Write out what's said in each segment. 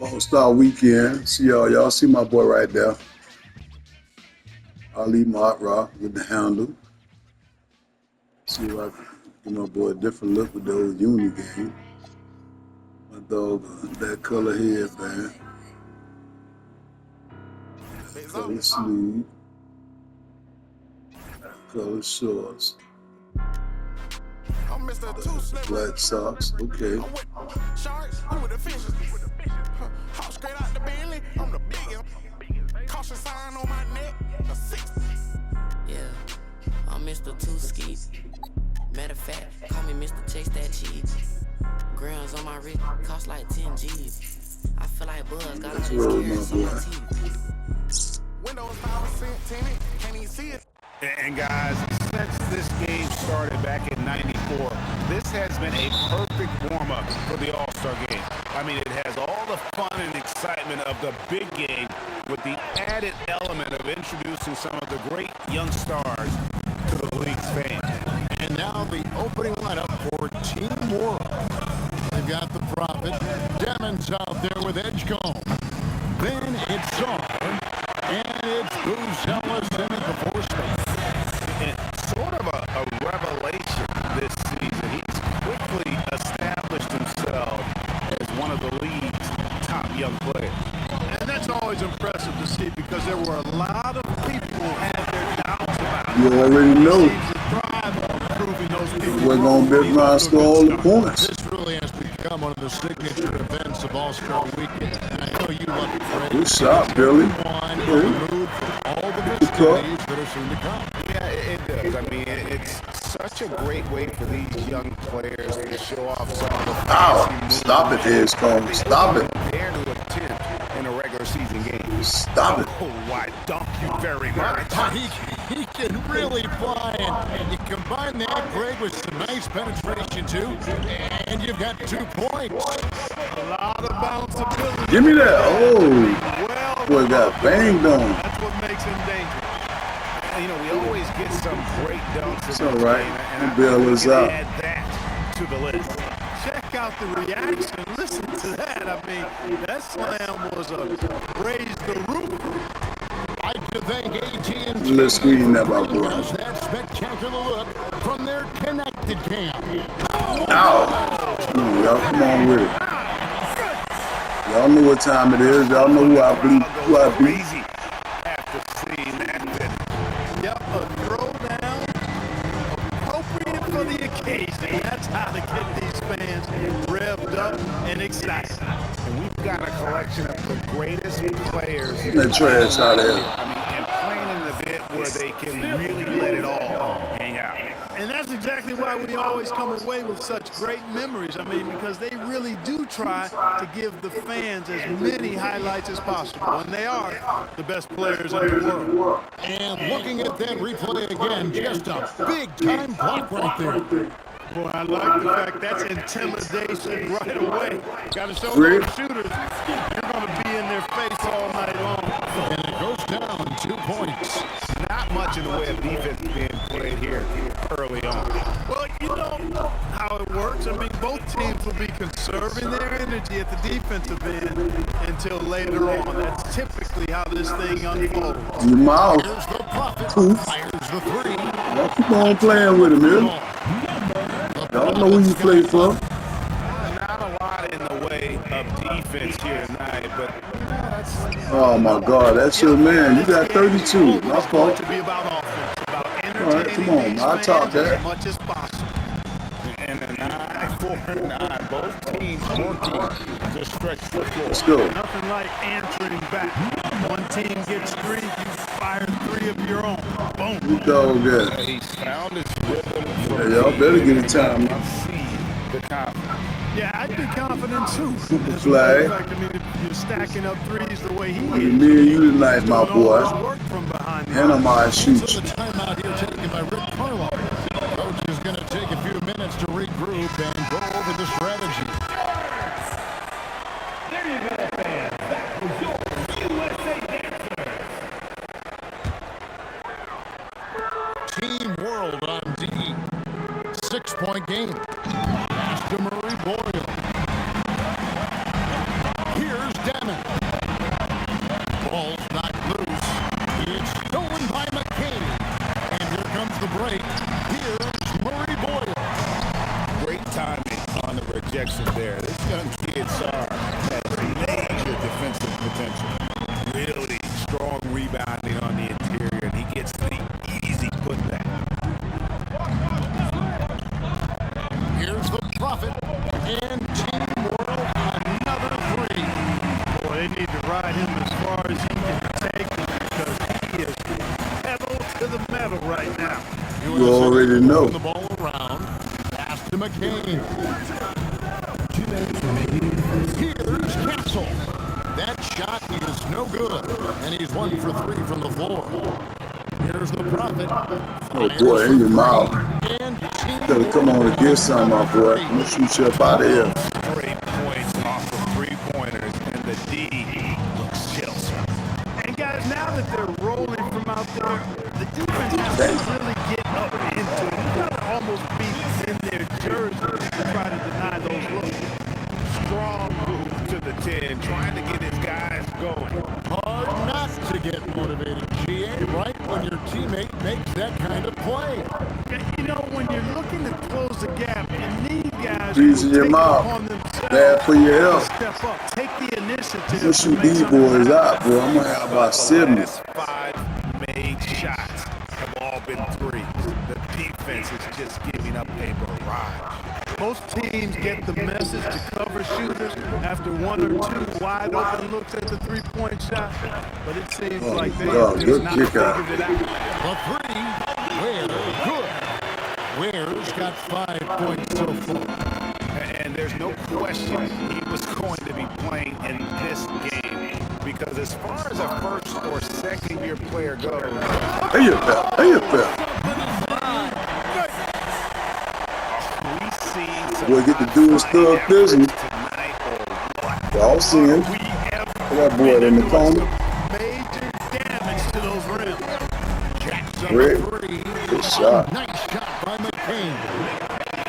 All-Star Weekend. See y'all see my boy right there. Ali Mott Rock with the handle. See if I can give my boy a different look with those uni game. My dog, that color headband. Color sleeve. Color shorts. Black socks. Okay. Yeah, I'm Mr. Two Ski. Matter of fact, call me Mr. Chase That Cheese. Grams on my wrist cost like 10 G's. I feel like Buzz got all these carrots on my teeth. Windows 5% tinted, can't even see it. And guys, since this game started back in '94, this has been a perfect warm-up for the All-Star game. I mean, it has all the fun and excitement of the big game with the added element of introducing some of the great young stars to the league's fans. And now the opening lineup for Team World. They've got the Prophet. Demons out there with Edgecombe. Then it's Czar. And it's Booze Ellison at the fourth spot. And sort of a revelation this season. He's quickly established himself as one of the league's top young players. And that's always impressive to see because there were a lot of people who had their doubts about him. You already know. We're going to bet my score all the points. This really has become one of the signature events of All-Star Weekend. And I know you love it, Fred. Good shot, Billy. All the festivities that are soon to come. Yeah, it does. I mean, it's such a great way for these young players to show off some of the Ow! Stop it, Edgecombe. Stop it. Dare to attempt in a regular season game. Stop it. Oh, why, thank you very much. He can really fly, and you combine that, Greg, with some nice penetration, too, and you've got 2 points. A lot of bounceability. Give me that. Oh. Boy got banged on. That's what makes him dangerous. You know, we always get some great dunks. It's all right. And Bill was up. Add that to the list. Check out the reaction. Listen to that. I mean, that slam was a raise the roof. I'd like to thank AT&T. Let's screen that, my boy. That spectacular look from their connected cam. Ow! Y'all come on with it. Y'all know what time it is. Y'all know who I beat. After seeing that. Yep, a throwdown appropriate for the occasion. That's how to get these fans revved up and excited. And we've got a collection of the greatest players. That trash out there. I mean, and playing in the bit where they can really let it all hang out. And that's exactly why we always come away with such great memories. I mean, because they really do try to give the fans as many highlights as possible. And they are the best players in the world. And looking at that replay again, just a big-time block right there. Boy, I like the fact that's intimidation right away. Got to show those shooters you're going to be in their face all night long. And it goes down 2 points. Not much in the way of defense being played here early on. Well, you know how it works. I mean, both teams will be conserving their energy at the defensive end until later on. That's typically how this thing unfolds. Your mouth. Here's the Prophet. Fires the 3. Y'all keep on playing with him, man. Y'all know who you play for. Not a lot in the way of defense here tonight, but Oh my God, that's your man. You got 32. My fault. To be about offense, about All right, come on, I'll talk that. as much as possible. and a 9-4-9. Both teams working to stretch the floor. Let's go. Nothing like answering back. One team gets 3, you fire 3 of your own. Boom. Who dog that? He's found his rhythm. Yeah, y'all better get it time. See the confidence. Yeah, I'd be confident too. Super flag. In fact, I mean, if you're stacking up 3s the way he is. Me and you tonight, my boy. Work from behind the And I'm out So shoot. the timeout here taken by Rick Carlo. Coach is going to take a few minutes to regroup and go over the strategy. There you go, fans. That was your USA Dancer. Team World on D. 6-point game. Pass to Murray Boyle. Here's break. Here's Murray Boyle. Great timing on the rejection there. This young kid, SAR, has major defensive potential. Really strong rebounding on the interior, and he gets the easy putback. Here's the Prophet, and Team World another three. Boy, they need to ride him as far as he can take him because he is pedal to the metal right now. You already know. The ball around. Pass to McCain. Here's Castle. That shot is no good, and he's 1 for 3 from the floor. Here's the Prophet. Oh boy, in your mouth. And Better come on and get some, my boy. I'm gonna shoot you up out of here. Straight points off of three-pointers, and the D looks chills. And guys, now that they're rolling from out there, the defense has to really get up into it. You gotta almost be in their jersey to try to deny those looks. Strong move to the 10, trying to get his guys going. hard not to get motivated, GA, right when your teammate makes that kind of play. You know, when you're looking to close the gap, you need guys Freeze in who your take it mouth. upon themselves Bad for your to health. step up, take the initiative. Let's to shoot make these something boys happen. out, boy. I'm gonna have about 70. The last 5 made shots have all been threes. The defense is just giving up a barrage. Most teams get the message to cover shooters after 1 or 2 wide open looks at the three-point shot, but it seems like they have just good not kick out. figured it out. The three, Ware, good. Ware's got 5 points so far. And there's no question he was going to be playing in this game, because as far as a first or second year player goes, Hey, you fell. Hey, you fell. we see some Boy, get to do his thug business. tonight or what? Y'all see him. We have That boy in the corner. major damage to those rims. Great. Three, Good shot. nice shot by McCain.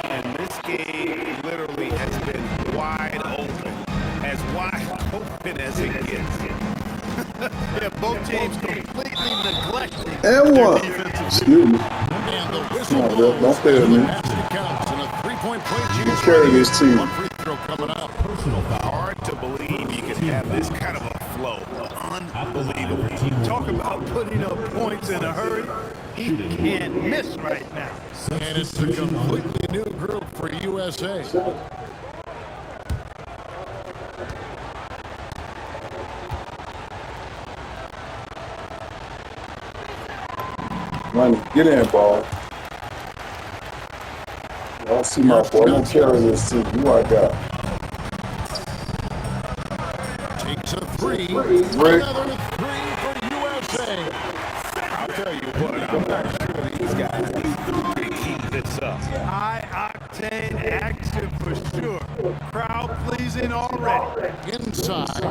And this game literally has been wide open as it gets. Yeah, both teams completely neglecting And their one. defensive. Excuse me. And the whistle Come on, Bill. Don't fail me. basket counts and a 3-point play. You carry this team. One free throw coming up. Hard to believe you can have this kind of a flow. Unbelievable. Talk about putting up points in a hurry. He can't miss right now. And it's a completely new group for USA. Money, get in, ball. Y'all see my boy. I'm gonna carry this team. Who I got? Takes a three. Rick. Another three for USA. I'll tell you what, I'm not sure these guys can keep this up. High octane action for sure. Crowd pleasing already. Inside.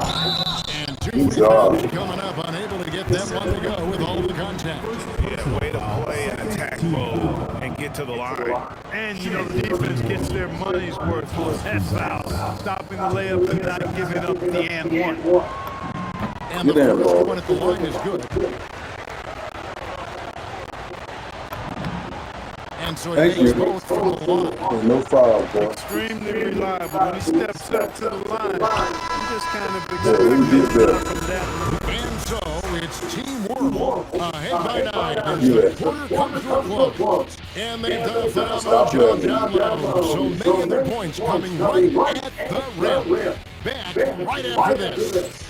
And 2 Good free job. throws coming up. Unable to get that one to go with all the contact. Yeah, way to play an attack mode and get to the line. And, you know, the defense gets their money's worth on that foul. Stopping the layup and not giving up the and one. And Get the in, first ball. one at the line is good. And so Thank it makes you. both from the line. There's no foul, boy. Extremely reliable. When he steps up to the line, you just kind of Yeah, expect we him did to that. up and down. And so it's Team World ahead by 9 as Yeah. the quarter comes to a close. And they've done a phenomenal job down low. So many of their points coming right at the rim. Back right after this.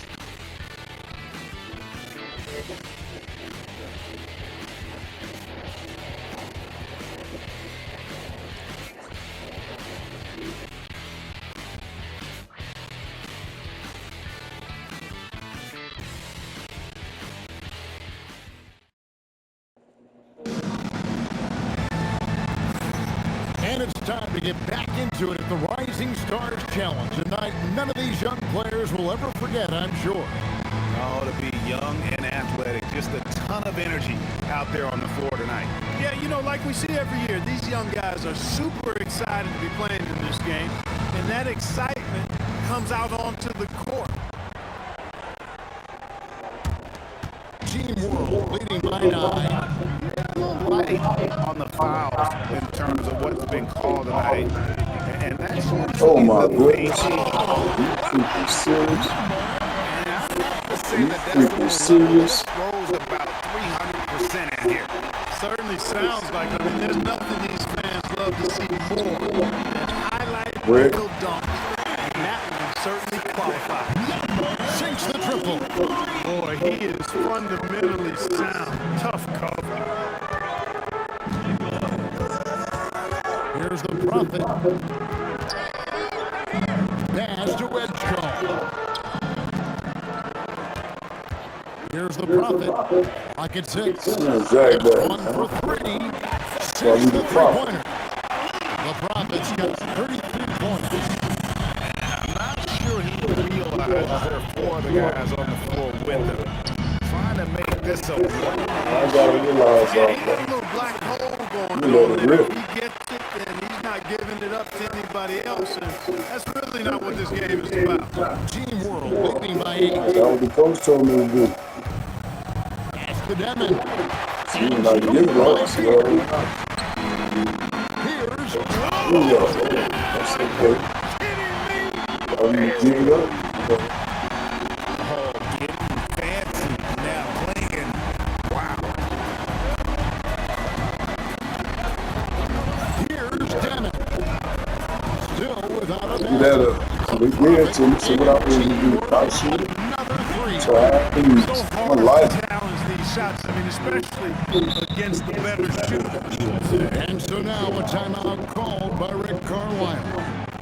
And it's time to get back into it at the RiSiNG STARZ Challenge. Tonight, none of these young players will ever forget, I'm sure. Oh, to be young and athletic, just a ton of energy out there on the floor tonight. Yeah, you know, like we see every year, these young guys are super excited to be playing in this game. And that excitement comes out onto the court. Team World leading by 9. little light on the fouls in terms of what's been called tonight. And that's Oh usually my the main goodness. thing. You freaking serious? And I'd have to say You the freaking decibel level serious? just rose about 300% in here. Certainly sounds like, I mean, there's nothing these fans love to see more than highlight Rick. reel dunk. And that one certainly qualifies. Sinks the triple. Boy, he is fundamentally sound. Tough cover. Here's the Prophet. Pass to Edgecombe. Here's the Prophet. Pocket 6. Zach back, 1 for 3. Well, Sinks he's the the Prophet. three-pointer. The Prophet's got 33 points. I'm not sure he realizes there are 4 other guys on the floor with him. Trying to make this a one. I gotta realize Yeah, he that. got a little black hole going You let on it there. rip. He gets it, and he's not giving it up to anybody else. And that's really not what this game is about. Team World leading by 8. That's what the coach told me to do. Pass to Demon. Seems like you give it up. So, Here's that's okay. Oh, you give it up? Oh, getting fancy now playing. Wow. Here's Demon. Still without a Do pass. that up. So they give it to me. So what I really do, I shoot it. Another 3. So I have to use So my hard to life. challenge these shots. I mean, especially against the better shooters. And so now a timeout called by Rick Carlisle.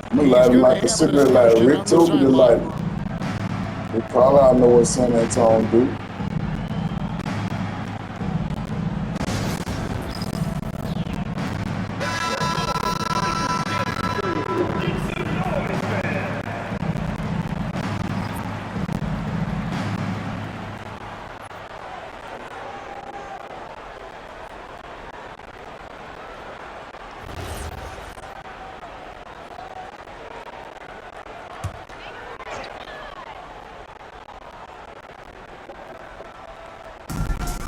I'm gonna light him like a cigarette lighter. Rick told me to light him. They probably I know what San Antonio do.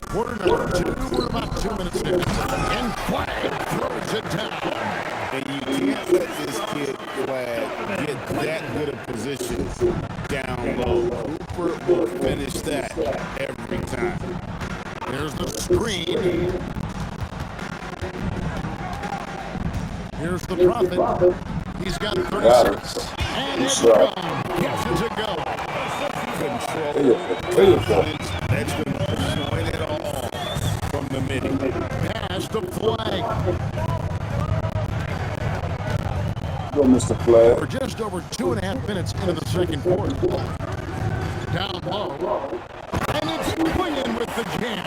Quarter number 2, we're about 2 minutes in. And Flag throws it down. And you can't let this kid Flag get that good a position down low. Cooper will finish that every time. Here's the screen. Here's the Prophet. He's got 36. And it's gone. Gets it to go. Control, Confidence. that's going to win it all from the middle. Pass to Flag. Go, Mr. Flag. We're just over 2.5 minutes into the second quarter. Down low. And it's Quinn with the jam.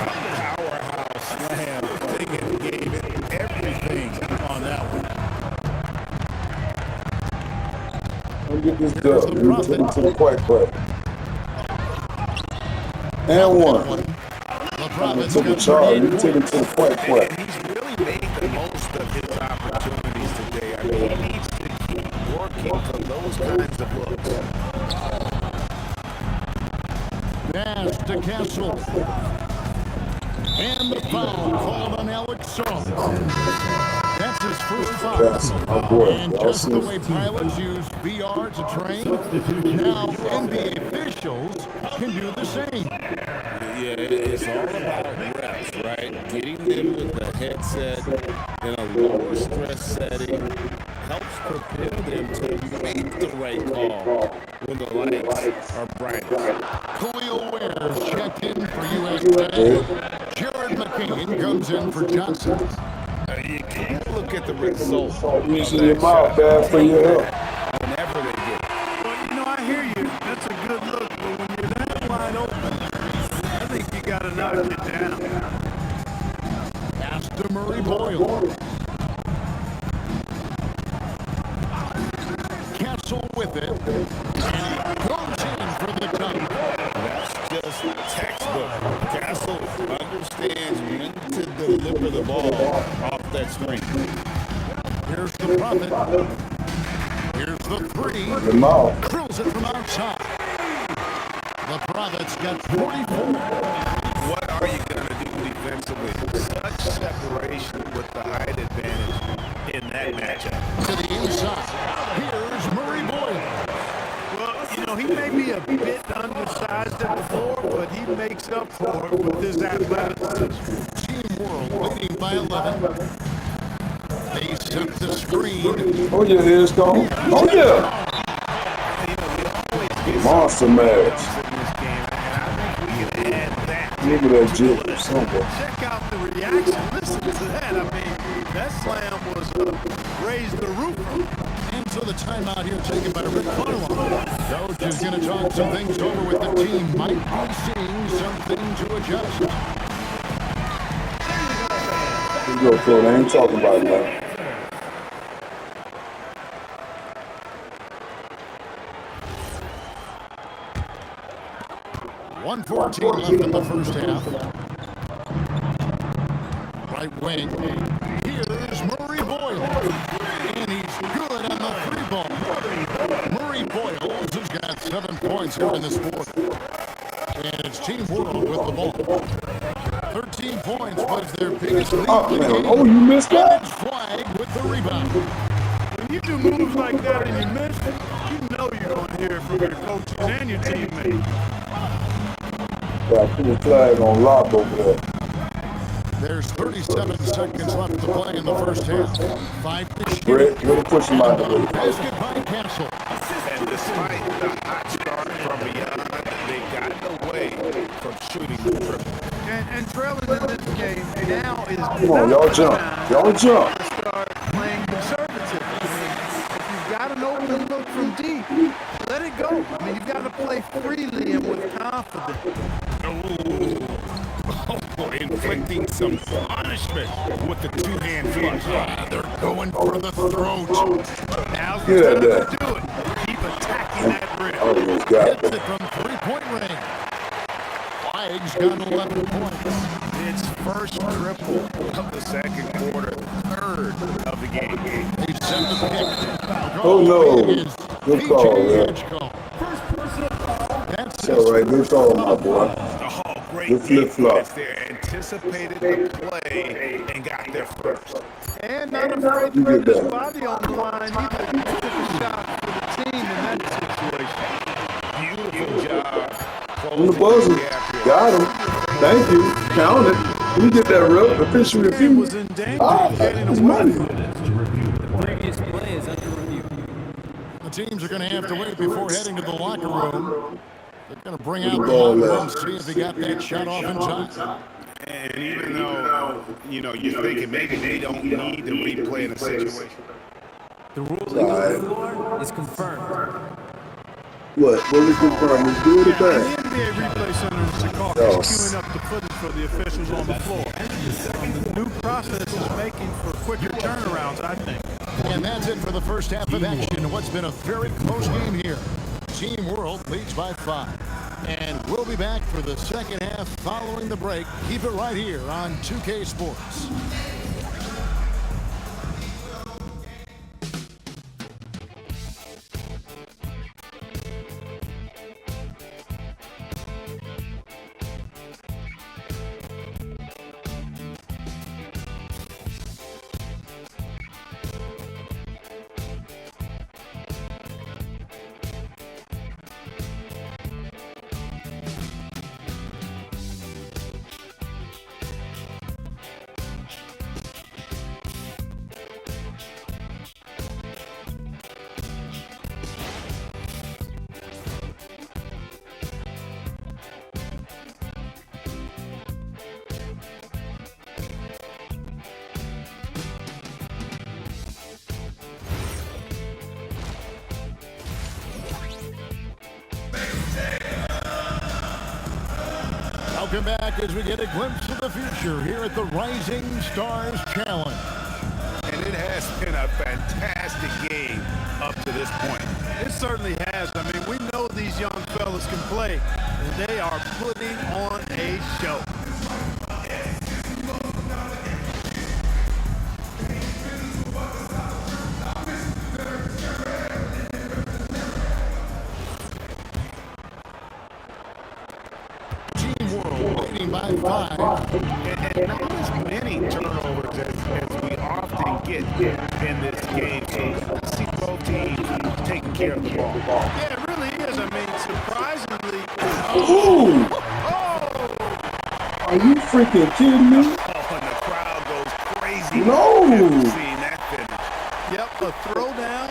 Powerhouse slam. Liggett gave it everything on that one. Don't get this dub. Let me take it to the quack. And one. The Prophet's Took a got charge. 38 You take it to the quack. And he's really made the most of his opportunities today. I mean, he needs to keep working for those kinds of looks. Pass to Castle. And the foul called on Alex Song. That's his first foul. Oh boy. And just the way pilots use VR to train, now NBA officials can do the same. Yeah, it's all about reps, right? Getting them with the headset in a lower stress setting helps prepare them to make the right call when the lights are bright. Khalil Ware's checked in for USA. Jared McCain comes in for Johnson. You can't look at the result. Using your mouth bad for your health. Whenever they get it. Well, you know, I hear you. That's a good look. But when you're that wide open, I think you got to knock it down. Pass to Murray Boyle. Castle with it. And goes in for the dunk. That's just textbook. Castle understands when to deliver the ball off that screen. Here's the Prophet. Here's the 3. The mouth. Drills it from outside. The Prophet's got 44. What are you going to do defensively? defensively. Such separation with the height advantage in that matchup. To the inside. Here's Murray Boyd. Well, you know, he may be a bit undersized at the floor, but he makes up for it with his athleticism. Team World leading by 11. They set the screen. Oh yeah, here it's gone. Oh yeah. Monster match. Give me that jib somewhere. Check out the reaction. Listen to that. I mean, that slam was raised the roof. And so the timeout here taken by Rick Carlisle. Coach is going to talk some things over with the team. Might be seeing something to adjust. Let's go, Phil. They ain't talking about it now. 1:14 left in the first half. Right wing. Here's Murray Boyle. And he's good on the free ball. Murray Boyle has got 7 points here in this quarter. And it's Team World with the ball. 13 points was their biggest lead. Oh, you missed that? Flag with the rebound. When you do moves like that and you miss it, you know you're going to hear it from your coaches and your teammates. Yeah, I put the flag on lock over there. There's 37 seconds left to play in the first half. 5 to shoot. Brett, let me push him out of the way. Basket by Castle. And despite the hot start from beyond, they got away from shooting the triple. And trailing in this game now is Come on, y'all jump. Y'all jump. to start playing conservative. I mean, if you've got an open look from deep, let it go. I mean, you've got to play freely and with confidence. Oh, inflicting some punishment with the two-hand flush. They're going for the throat. Now's Get the at time that. to do it. Keep attacking that rim. Almost got Hits that. it from three-point range. Flag's got 11 points. It's first triple of the second quarter, third of the game. They send the pick. Oh, no. It is Good call, PJ man. Edgecombe. That's It's all right. Good call, my boy. Oh, great Good flip-flop. defense there. Anticipated the play and got there first. And not afraid to You put get his that. body on the line either. He took a shot for the team in that situation. Beautiful job. On the buzzer. Got him. Thank you. Count it. Let me get that rub. Official He review. was in danger of getting That's away money. from it. Previous play is under review. The teams are going to have to wait before heading to the locker room. They're going to bring out the ball locker room, left. see if he got that shot off in time. And even though, you're thinking maybe they don't need to replay in a situation. The ruling on the floor is confirmed. What we confirm is do the The thing. NBA Replay Center in Chicago Oh. is queuing up the footage for the officials on the floor. The new process is making for quicker turnarounds, I think. And that's it for the first half of action. What's been a very close game here. Team World leads by 5. And we'll be back for the second half following the break. Keep it right here on 2K Sports. Welcome back as we get a glimpse of the future here at the RiSiNG STARZ Challenge. And it has been a fantastic game up to this point. It certainly has. I mean, we know these young fellas can play, and they are putting on a show. Team World leading by 5. not as many turnovers as we often get in this game. So good to see both teams taking care of the ball. Yeah, it really is. I mean, surprisingly. Ooh! Are you freaking kidding me? Oh, and the crowd goes crazy. No! Seeing that finish. Yep, a throwdown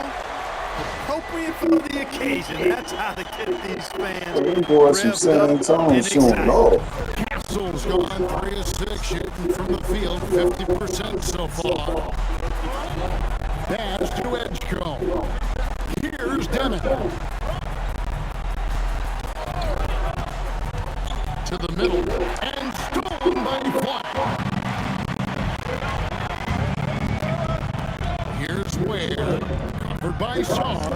appropriate for the occasion. That's how to get these fans. Them boys from San Antonio showing off. Castle's gone 3 of 6, shooting from the field 50% so far. Pass to Edgecombe. Here's Deming. To the middle and stolen by Fly. Here's Ware, covered by Sarr.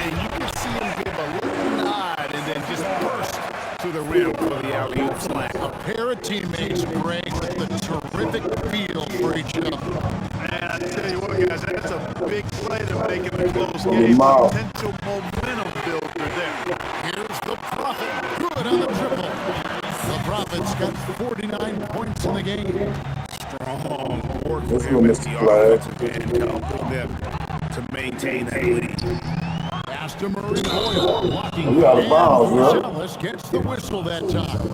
And you can see him give a little nod and then just burst to the rim for the alley-oop slam. A pair of teammates, Greg, with a terrific feel for each other. Man, I tell you what, guys, that's a big play to make it a close game. Potential momentum builder there. Here's the Prophet. Good on the triple. The Prophet's got 49 points in the game. Strong work Let's for go, him Mr. as the Flag. offensive end helping them to maintain that lead. Pass to Murray Boyle. Blocking. We out of bounds, bro. Gonzalez gets the whistle that time.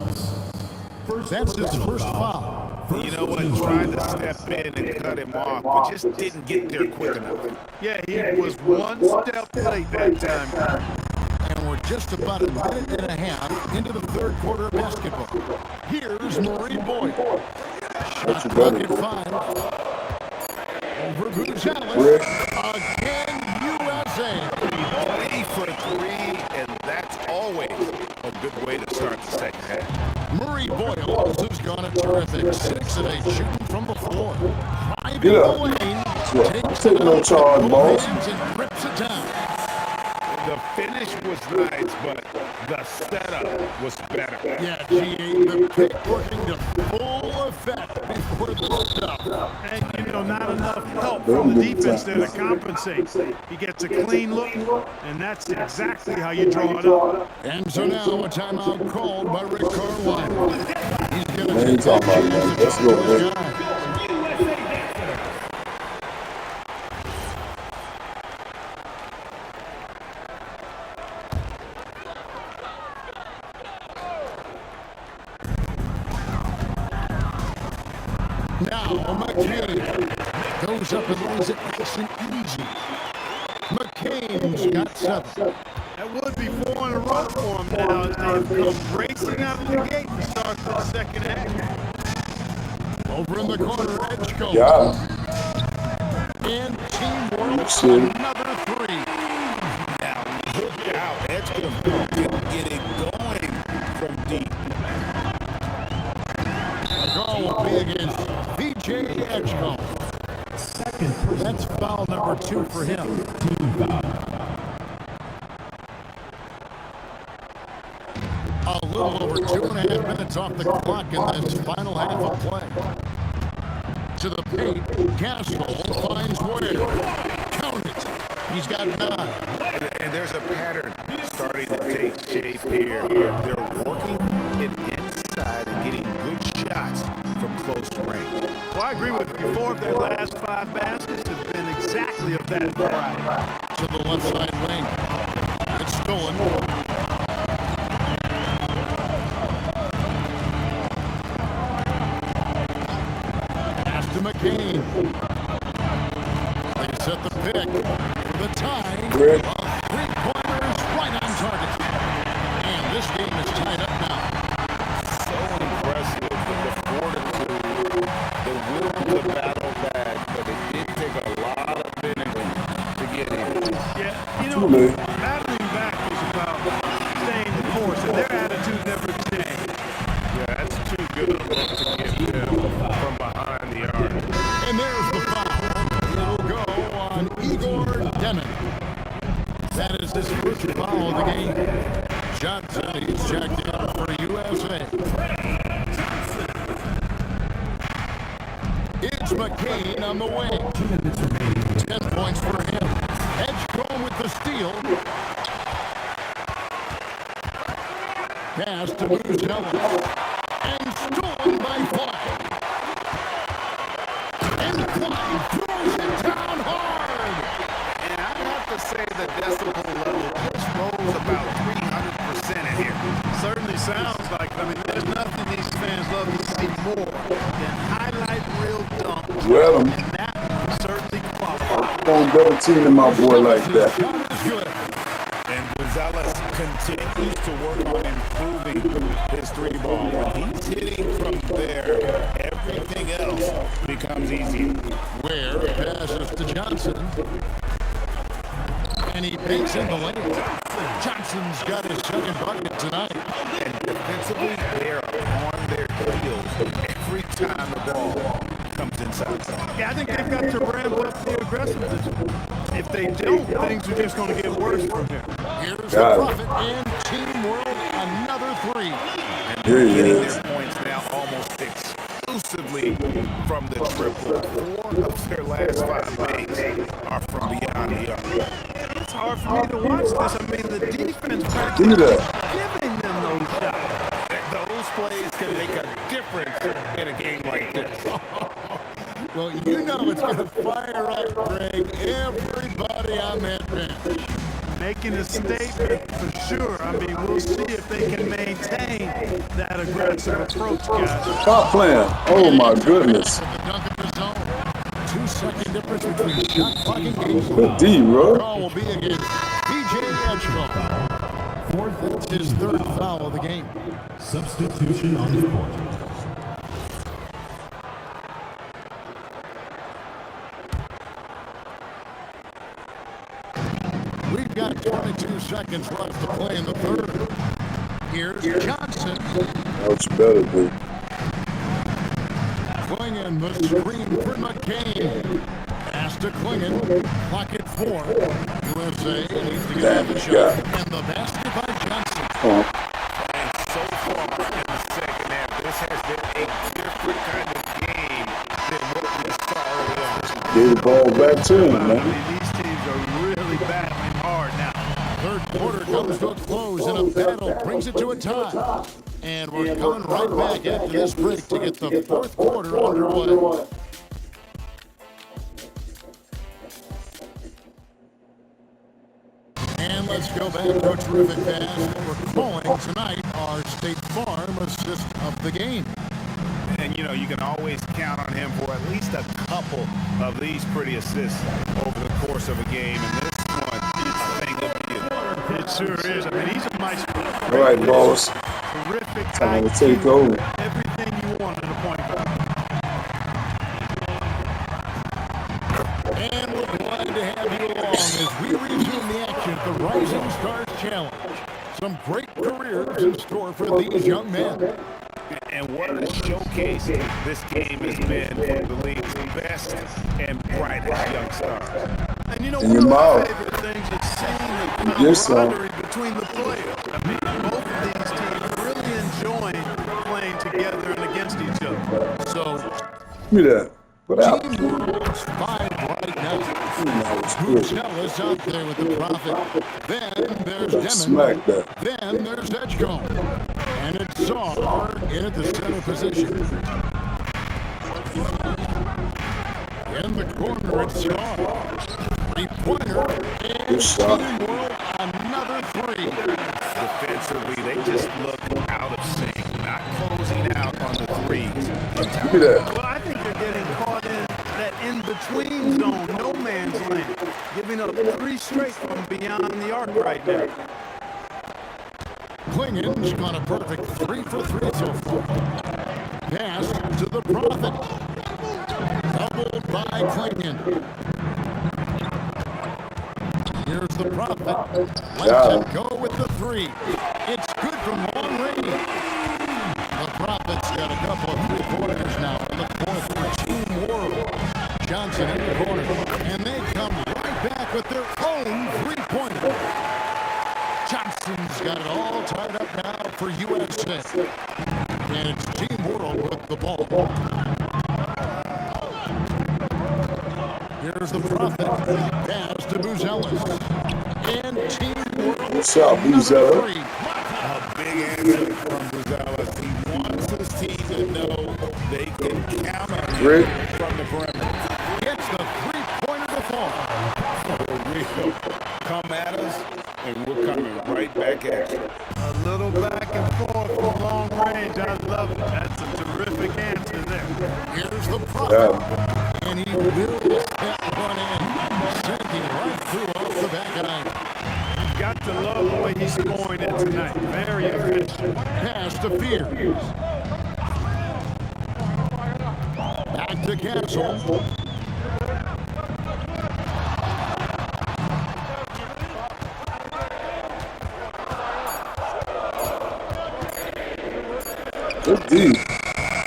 That's his first foul. You know what? Tried to step in and cut him off, but just didn't get there quick enough. Yeah, he was one step late that time. And we're just about a minute and a half into the third quarter of basketball. Here's Murray Boyle. Shot clock at 5. Over Gonzalez. Again, USA. 3 for 3, and that's always a good way to start the second half. Murray Boyle has gone a terrific 6 of 8 shooting from the floor. Driving Get the up. lane. Takes Take it no out charge, with boss. hands and grips it down. The finish was nice, but the setup was better. Yeah, GA, the pick working to full effect before the stop. And, you know, not enough help from the defense there to compensate. He gets a clean look, and that's exactly how you draw it up. And so now a timeout called by Rick Carlisle. He's going Man, to you take talking that about, man. chance Let's to go, talk to his man. guy. Now McCain goes up and lays it nice and easy. McCain's got 7. That would be 4 in a row for him now as they come racing out of the gate to start the second half. Over in the corner, Edgecombe. Yeah. And teamwork, Shit. another 3. Now, look out. Edgecombe can get it going from deep. The goal will be against VJ Edgecombe. That's foul number 2 for him. A little over 2.5 minutes off the clock in this final half of play. To the paint, Castle finds Ware. Count it. He's got 9. And there's a pattern starting to take shape here. They're working it inside and getting good shots from close range. Well, I agree with you. 4 of their last 5 baskets have been exactly of that variety. To the left side wing. It's stolen. To McCain. They set the pick for the tie. Greg. 3-pointers right on target. And this game is tied up now. So impressive with the fortitude, the will to battle back, but it did take a lot of vinegar to get in. Yeah, you Too know, late. battling back is about staying the course, and their attitude never changed. Yeah, that's too good a look to give them from behind the arc. And there's the foul. It'll go on Igor Deming. That is his first foul of the game. Johnson, he's checked in for USA. It's McCain on the wing. 10 points for him. Edgecombe with the steal. Pass to Gonzalez. And stolen by Fly. Flying, throws it down hard. And I have to say the decibel level just rose about 300% in here. Certainly sounds like, I mean, there's nothing these fans love to see more than highlight reel dunks. You had him. And that certainly qualifies. Don't double teaming my boy like that. And Gonzalez continues to work on improving his three ball. When he's hitting from there, everything else becomes easier. Ware passes to Johnson. And he banks in the lane. Johnson's got his second bucket tonight. And defensively, they're on their heels every time the ball comes inside. Yeah, I think they've got to ramp up the aggressiveness. If they don't, things are just going to get worse from here. Here's the Prophet and Team World, another three. And they're getting their points now almost exclusively from the triple. 4 of their last 5 makes are from beyond the arc. It's hard for me to watch this. I mean, the defense Give me practically that. giving them those shots. Those plays can make a difference in a game like this. Well, you know it's going to fire up, Greg, everybody on that bench. Making a statement for sure. I mean, we'll see if they can maintain that aggressive approach, guys. Top playing. Oh my goodness. The dunk of the zone. 2-second difference between shot clock and game The clock. D, bro. Call will be against DJ Edgecombe. It's his third foul of the game. Substitution on the court. We've got 22 seconds left to play in the third. Here's Johnson. Much better, dude. Klingon, the screen for McCain. Pass to Klingon. Clock at 4. USA needs to get off the shot. And the basket by Johnson. And so far in the second half, this has been a different kind of game than what we saw early on. Gave the ball back to him, I man. mean, these teams are really battling hard now. Third quarter comes to a close, and a battle brings it to a tie. And we're coming right back after this break to get the fourth quarter underway. And let's go back to a terrific pass. We're calling tonight our State Farm assist of the game. And, you know, you can always count on him for at least a couple of these pretty assists over the course of a game. And this one is a thing of beauty. It sure is. I mean, he's a maestro. All right, boss. Terrific Time to IQ, take over. everything you want in a point guard. And we're glad to have you along as we resume the action at the RiSiNG STARZ Challenge. Some great careers in store for these young men. And what a showcase this game has been for the league's best and brightest young stars. And you know, In one your of my mouth. favorite things is seeing You the get some. camaraderie between the players. I mean, both of these teams really enjoying playing together and against each other. So, Give me that. What out? Team World's 5 right now. That was good. Buzella's out there with the Prophet. Then there's Demon. Smack that. Then there's Edgecombe. And it's Czar in at the center position. In the corner, it's Czar. Three-pointer. Good And shot. Team World, another 3. Defensively, they just look out of sync, not closing out on the threes. Give me that. Well, I think they're getting caught in that in-between zone, no man's land, giving up 3 straight from beyond the arc right now. Klingon's got a perfect 3 for 3 so far. Pass to the Prophet. Doubled by Klingon. Here's the Prophet. Lets it go with the 3. It's good from long range. The Prophet's got a couple of 3-pointers now in the fourth for Team World. Johnson in the corner. And they come right back with their own 3-pointer. Johnson's got it all tied up now for USA. And it's Team World with the ball. Here's the Prophet. Pass to Buzella's. And Team World. What's up, Buzella? A big answer from Gonzalez. He wants his team to know they can count on him Rick. from the perimeter. back at you. A little back and forth from long range. I love it. That's a terrific answer there. Here's the prophet. And he will step one in. Sending right through off the back iron. You've got to love the way he's scoring it tonight. Very efficient. Pass to Fears. Back to Castle. Good deep.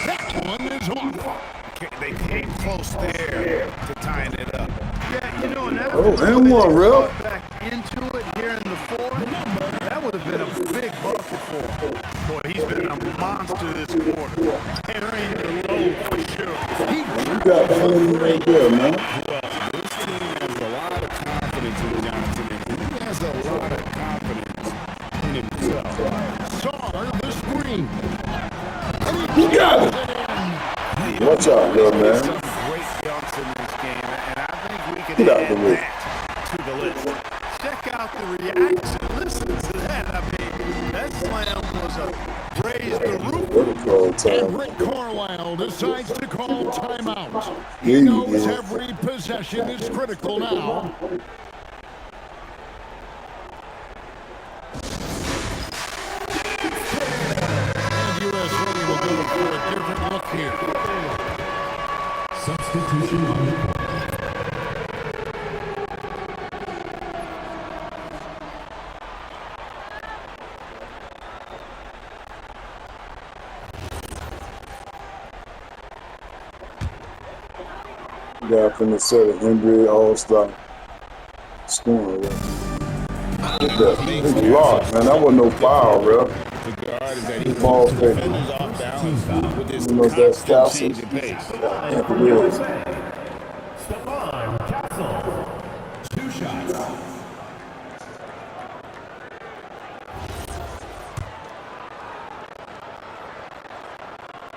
That one is off. They came close there to tying it up. Yeah, you know, and that And one, real. back into it here in the fourth. That would have been a big bucket for him. Boy, he's been a monster this quarter. Carrying the load for sure. You got him right there, man. This team has a lot of confidence in Johnson, and he has a lot of confidence in himself. STARZ the screen. You got it. Watch out, little man. Some great dunks in this game, and I think we can Get out the add way. that to the list. Check out the reaction. Listen to that. I mean, that slam was a raise the roof. Protocol And time. Rick Carlisle decides to call timeout. He Yeah, knows yeah. every possession is critical now. And USA will go for a different look here. Substitution on the court. Got from the set of NBA All-Star scoring. Right? Look at that. It's locked, man. That wasn't no foul, bro. The guard is that he Ball puts fake. defenders off balance with his You know that's constant Castle. change of pace. Really. Stephon Castle. 2 shots.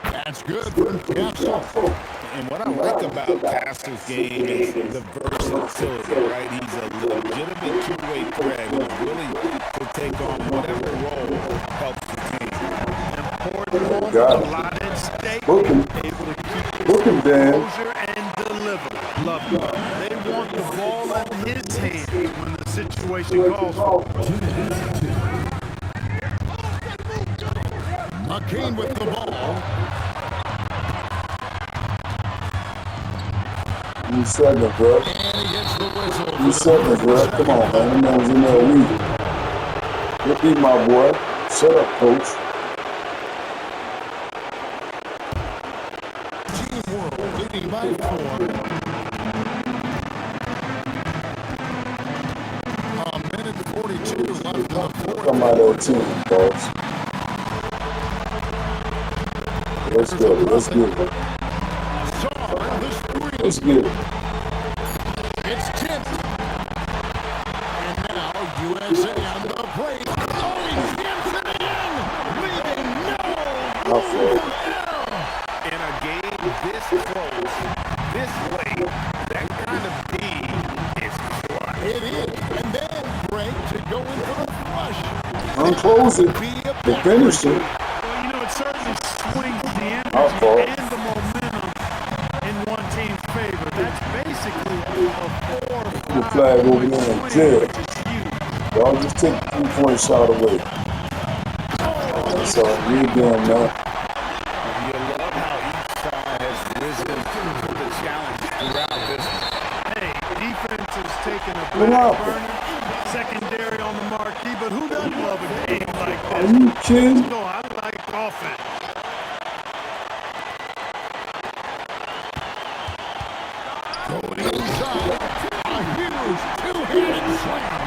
That's good for Castle. And what I like about Castle's game is the versatility, right? He's a legitimate two-way threat who's willing to take on whatever role helps the team. Important moment, Got a it. lot at stake. Book him. Able to keep Book him, Dan. composure and deliver. Love it. They want the ball in his hands when the situation calls for it. McCain with the ball. You second, bro. And he gets the whistle. You second, bro. Come on, man. That man's in there weak. Look at my boy. Shut up, coach. Team World leading by 4. A minute 42 left in the fourth. Come out of that team, boss. Let's go. Let's get it. STARZ the screen. Let's get it. It's tipped. And now USA on the break. Oh, he tips it again. Leaving no My fault. In a game this close, this late, that kind of D is clutch. It is. And then break to go in for the flush. Unclose it. The finish it. Well, you know, it certainly swings the My fault. energy and the momentum in one team's favor. That's basically a 4 or 5 The flag over point there in swing, jail. which is huge. Y'all just take the 3-point shot away. That's all. You again, man. You love how each side has risen to the challenge throughout this one. Hey, defense has taken a Look back out. burner, secondary on the marquee, but who doesn't love a game like Are this? you kidding? No, I like offense. Going inside. A huge two-handed slam.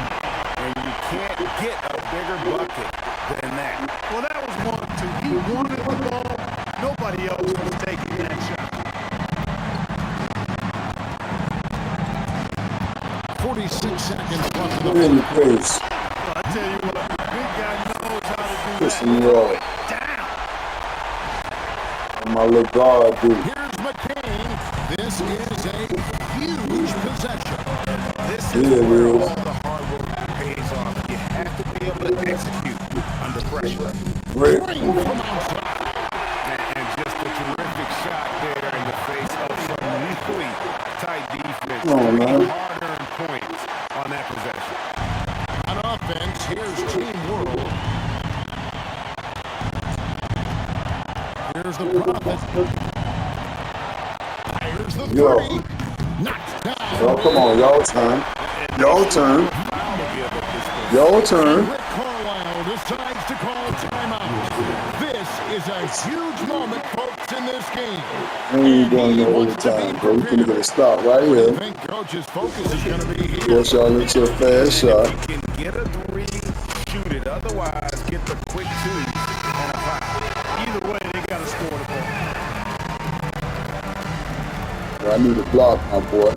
And you can't get a bigger bucket than that. Well, that was 1-2. He wanted the ball. Nobody else was taking that shot. 46 seconds left in the In the face. Well, I tell you what, the big guy knows how to do Pissing that. me off. Down. And my little guard, dude. Here's McCain. This is a huge possession. This Yeah, is it where is. all the hard work pays off. You have to be able to execute Brick. And just a terrific shot there in the face of some really tight defense. Come on, man. Hard-earned points on that possession. On offense, here's Team World. Here's the Prophet. Here's the three. Knocked down. Oh, come on, y'all turn. Y'all turn. Y'all turn. Rick Carlisle decides to call timeout. This is a huge moment, folks, in this game. We ain't going no overtime, bro. We're going to get a stop right I here. think coach's focus is going to be here. Force y'all into a fast shot. If you can get a three, shoot it. Otherwise, get the quick two and a foul. Either way, they got to score the ball. I need a block, my boy.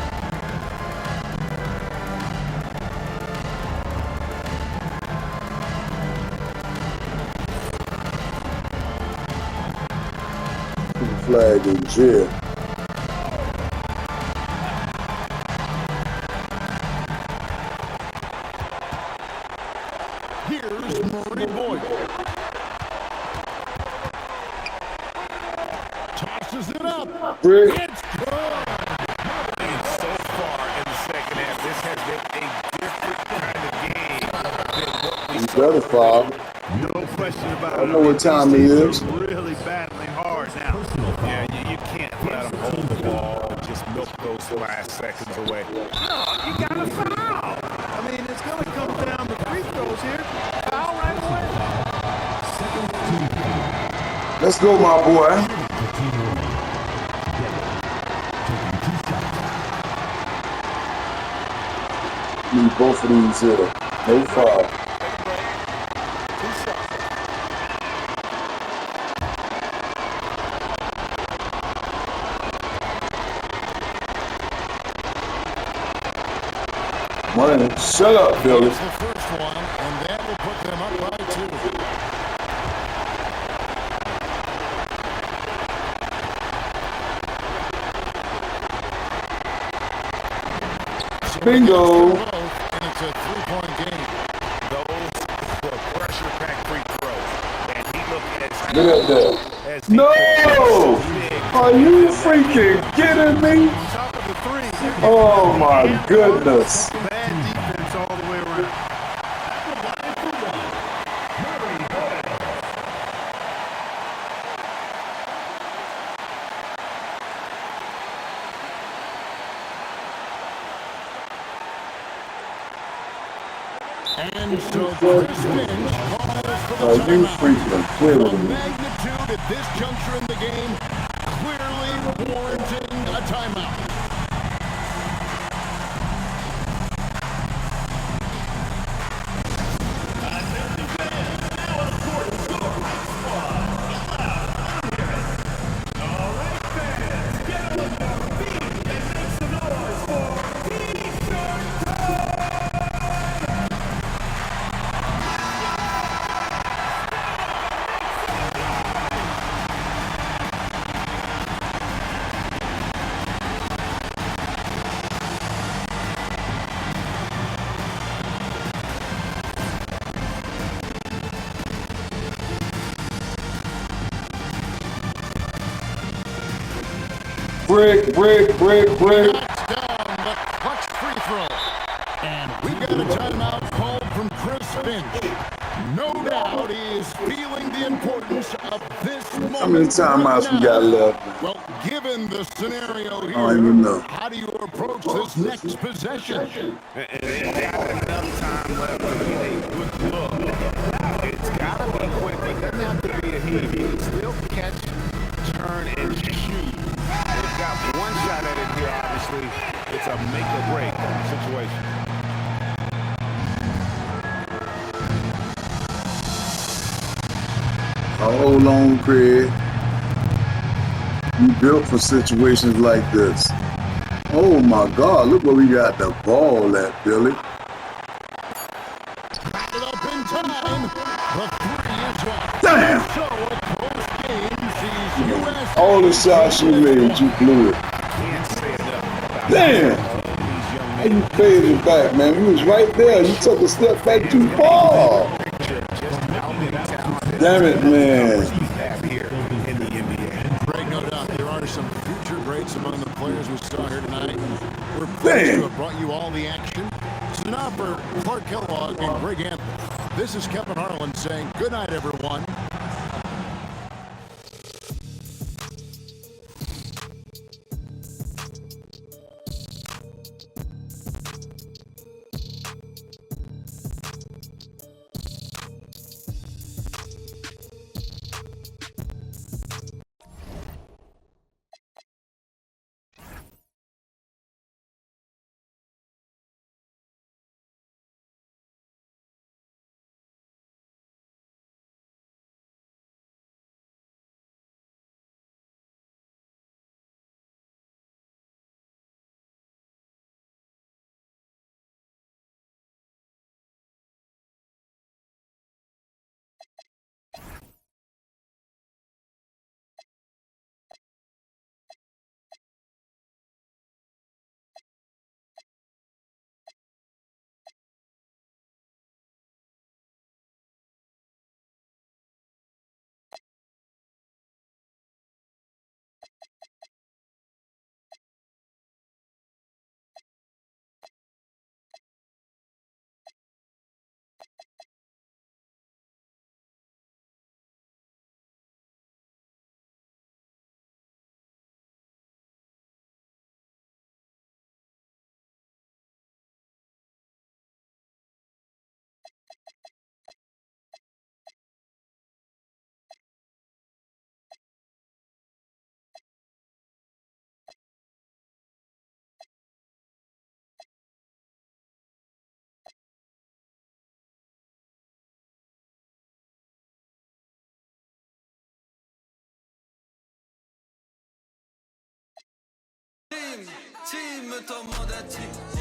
Put the flag in jail. Here's Murray Boyd. Tosses it up. Brick. It's good. And so far in the second half, this has been a different kind of game than what we You better foul. No question about it. I know what time it These is. teams are really battling hard now. Yeah, you can't let them hold the ball, just milk those last seconds away. No, you got to foul. I mean, it's going to come down to free throws here. Foul right away. Let's go, my boy. Need both of these here. No foul. Money. Shut up, Billy. It's the first one, and that will put them up by 2. Bingo. And it's a 3-point game. Those were pressure-packed free throws, and he looked as Look at that. as he No! big. Are you freaking kidding me? Top of the three. Oh my goodness. Bad defense all the way around. And so Chris Finch calls for Are the you timeout. freaking The kidding me? magnitude at this juncture in the game clearly warranting a timeout. Brick, brick, brick, brick. Knocks down the clutch free throw. And we've got a timeout called from Chris Finch. No doubt he is feeling the importance of this moment. How many timeouts we got left? Well, given the scenario here, I don't even know. how do you approach this next possession? And they got enough time left to be a good look. It's got to be quick. It doesn't have to be a heave. You can still catch, turn, and shoot. They've got one shot at it here, obviously. It's a make-or-break situation. Hold on, Craig. You built for situations like this. Oh my God, look where we got the ball at, Billy. Back it up in time. The three is up. Damn! So a close game sees U.S. All the shots you made, you blew it. Can't say enough about Damn! these young How you men. faded back, man? You was right there. You took a step back too far. Just how many talents Damn it, man. we have here in the NBA. Greg, no doubt there are some future greats among the players we saw here tonight. We're pleased Damn. to have brought you all the action. So now for Clark Kellogg and Greg Anthony, this is Kevin Harlan saying good night, everyone. Team to mother team.